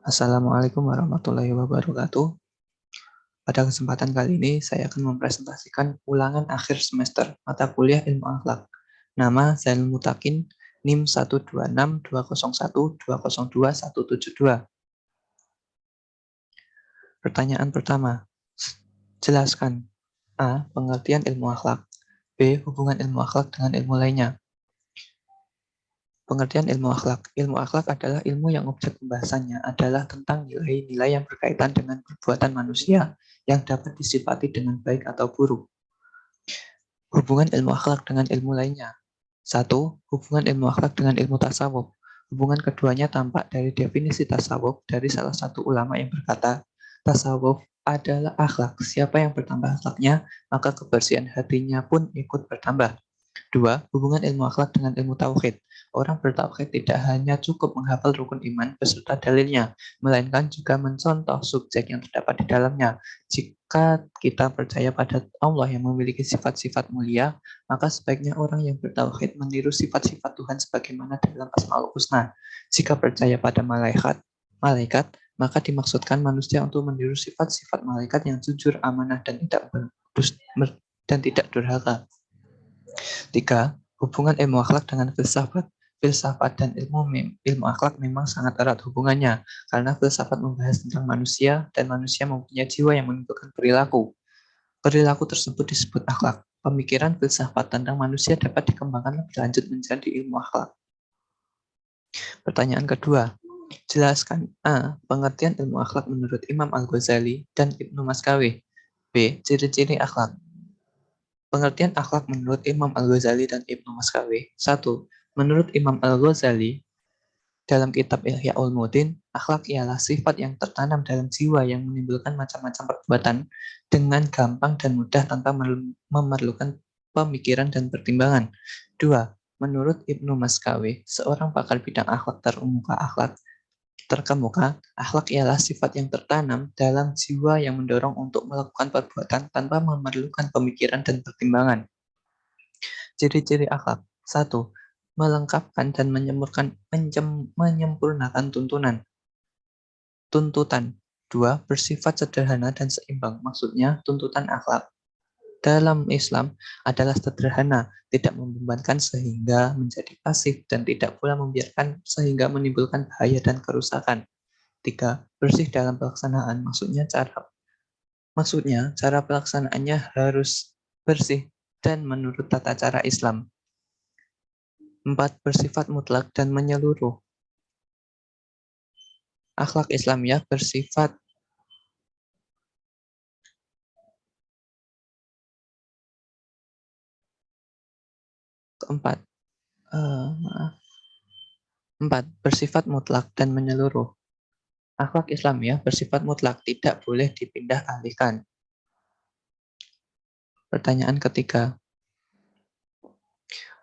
Assalamualaikum warahmatullahi wabarakatuh. Pada kesempatan kali ini, saya akan mempresentasikan ulangan akhir semester mata kuliah Ilmu Akhlak. Nama Zainul Mutakin, NIM 1262012020172. Pertanyaan pertama, jelaskan. A. Pengertian ilmu akhlak. B. Hubungan ilmu akhlak dengan ilmu lainnya. Pengertian ilmu akhlak. Ilmu akhlak adalah ilmu yang objek pembahasannya adalah tentang nilai-nilai yang berkaitan dengan perbuatan manusia yang dapat disifati dengan baik atau buruk. Hubungan ilmu akhlak dengan ilmu lainnya. 1. Hubungan ilmu akhlak dengan ilmu tasawuf. Hubungan keduanya tampak dari definisi tasawuf dari salah satu ulama yang berkata, tasawuf adalah akhlak. Siapa yang bertambah akhlaknya, maka kebersihan hatinya pun ikut bertambah. 2. Hubungan ilmu akhlak dengan ilmu tauhid. Orang bertauhid tidak hanya cukup menghafal rukun iman beserta dalilnya, melainkan juga mencontoh subjek yang terdapat di dalamnya. Jika kita percaya pada Allah yang memiliki sifat-sifat mulia, maka sebaiknya orang yang bertauhid meniru sifat-sifat Tuhan sebagaimana dalam Asmaul Husna. Jika percaya pada malaikat, maka dimaksudkan manusia untuk meniru sifat-sifat malaikat yang jujur, amanah, dan tidak durhaka. 3. Hubungan ilmu akhlak dengan filsafat. Filsafat dan ilmu akhlak memang sangat erat hubungannya, karena filsafat membahas tentang manusia, dan manusia mempunyai jiwa yang menentukan perilaku. Perilaku tersebut disebut akhlak. Pemikiran filsafat tentang manusia dapat dikembangkan lebih lanjut menjadi ilmu akhlak. Pertanyaan kedua, jelaskan A. Pengertian ilmu akhlak menurut Imam Al-Ghazali dan Ibnu Maskawi. B. Ciri-ciri akhlak. Pengertian akhlak menurut Imam Al-Ghazali dan Ibnu Maskawi. 1. Menurut Imam Al-Ghazali, dalam kitab Ihya Ulumuddin, akhlak ialah sifat yang tertanam dalam jiwa yang menimbulkan macam-macam perbuatan dengan gampang dan mudah tanpa memerlukan pemikiran dan pertimbangan. 2. Menurut Ibnu Maskawi, seorang pakar bidang akhlak terkemuka, akhlak ialah sifat yang tertanam dalam jiwa yang mendorong untuk melakukan perbuatan tanpa memerlukan pemikiran dan pertimbangan. Ciri-ciri akhlak. 1. Melengkapkan dan menyempurnakan tuntutan. 2. Bersifat sederhana dan seimbang. Maksudnya, tuntutan akhlak dalam Islam adalah sederhana, tidak membebankan sehingga menjadi pasif, dan tidak pula membiarkan sehingga menimbulkan bahaya dan kerusakan. 3. Bersih dalam pelaksanaan. Maksudnya, cara pelaksanaannya harus bersih dan menurut tata cara Islam. 4. Bersifat mutlak dan menyeluruh. Akhlak Islamiyah bersifat keempat. 4. Bersifat mutlak dan menyeluruh. Akhlak Islamiyah bersifat mutlak, tidak boleh dipindah alihkan. Pertanyaan ketiga.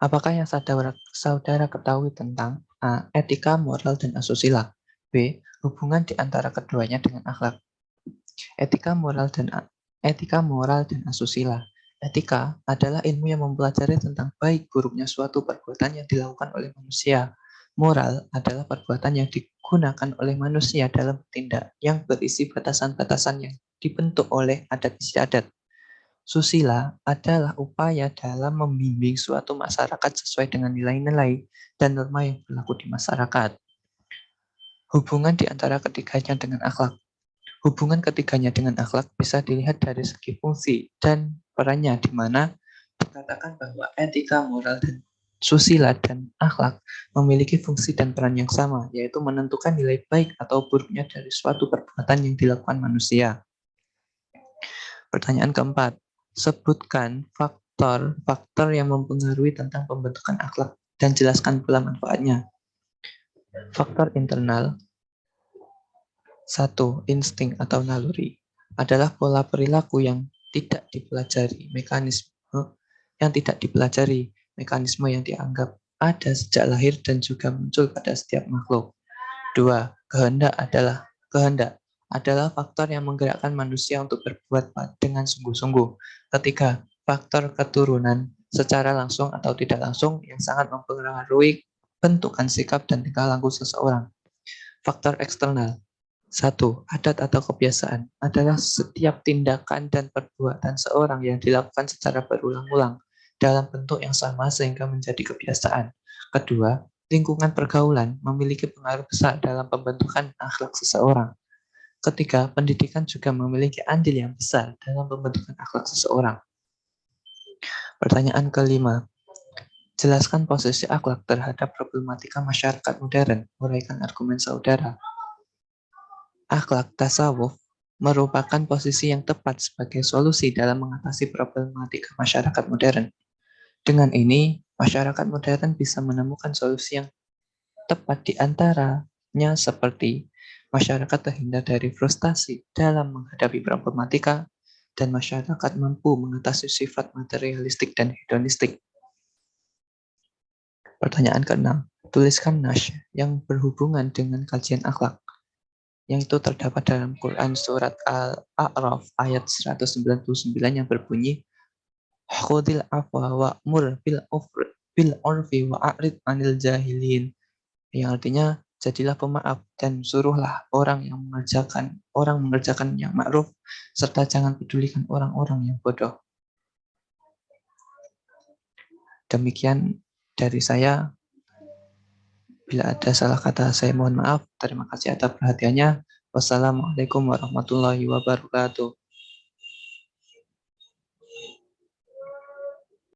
Apakah yang saudara ketahui tentang A. Etika, moral, dan asusila? B. Hubungan di antara keduanya dengan akhlak. Etika, moral, dan asusila. Etika adalah ilmu yang mempelajari tentang baik buruknya suatu perbuatan yang dilakukan oleh manusia. Moral adalah perbuatan yang digunakan oleh manusia dalam bertindak yang berisi batasan-batasan yang dibentuk oleh adat istiadat. Susila adalah upaya dalam membimbing suatu masyarakat sesuai dengan nilai-nilai dan norma yang berlaku di masyarakat. Hubungan di antara ketiganya dengan akhlak. Hubungan ketiganya dengan akhlak bisa dilihat dari segi fungsi dan perannya, di mana dikatakan bahwa etika, moral, dan susila dan akhlak memiliki fungsi dan peran yang sama, yaitu menentukan nilai baik atau buruknya dari suatu perbuatan yang dilakukan manusia. Pertanyaan keempat, sebutkan faktor-faktor yang mempengaruhi tentang pembentukan akhlak dan jelaskan pula manfaatnya. Faktor internal. 1. Insting atau naluri adalah pola perilaku yang tidak dipelajari, mekanisme yang dianggap ada sejak lahir dan juga muncul pada setiap makhluk. 2. Kehendak adalah faktor yang menggerakkan manusia untuk berbuat dengan sungguh-sungguh. 3. Faktor keturunan secara langsung atau tidak langsung yang sangat mempengaruhi bentukan sikap dan tingkah laku seseorang. Faktor eksternal. 1. Adat atau kebiasaan adalah setiap tindakan dan perbuatan seorang yang dilakukan secara berulang-ulang dalam bentuk yang sama sehingga menjadi kebiasaan. Kedua, lingkungan pergaulan memiliki pengaruh besar dalam pembentukan akhlak seseorang. Ketiga, pendidikan juga memiliki andil yang besar dalam pembentukan akhlak seseorang. Pertanyaan kelima, jelaskan posisi akhlak terhadap problematika masyarakat modern. Uraikan argumen saudara. Akhlak tasawuf merupakan posisi yang tepat sebagai solusi dalam mengatasi problematika masyarakat modern. Dengan ini, masyarakat modern bisa menemukan solusi yang tepat di antaranya seperti masyarakat terhindar dari frustasi dalam menghadapi problematika dan masyarakat mampu mengatasi sifat materialistik dan hedonistik. Pertanyaan ke-6. Tuliskan nash yang berhubungan dengan kajian akhlak, yang itu terdapat dalam Quran surat Al-A'raf ayat 199 yang berbunyi khudil afwa wa'mur bil urfi wa'rid anil jahilin, yang artinya jadilah pemaaf dan suruhlah orang mengerjakan yang ma'ruf serta jangan pedulikan orang-orang yang bodoh. Demikian dari saya. Bila ada salah kata saya mohon maaf. Terima kasih atas perhatiannya. Wassalamualaikum warahmatullahi wabarakatuh.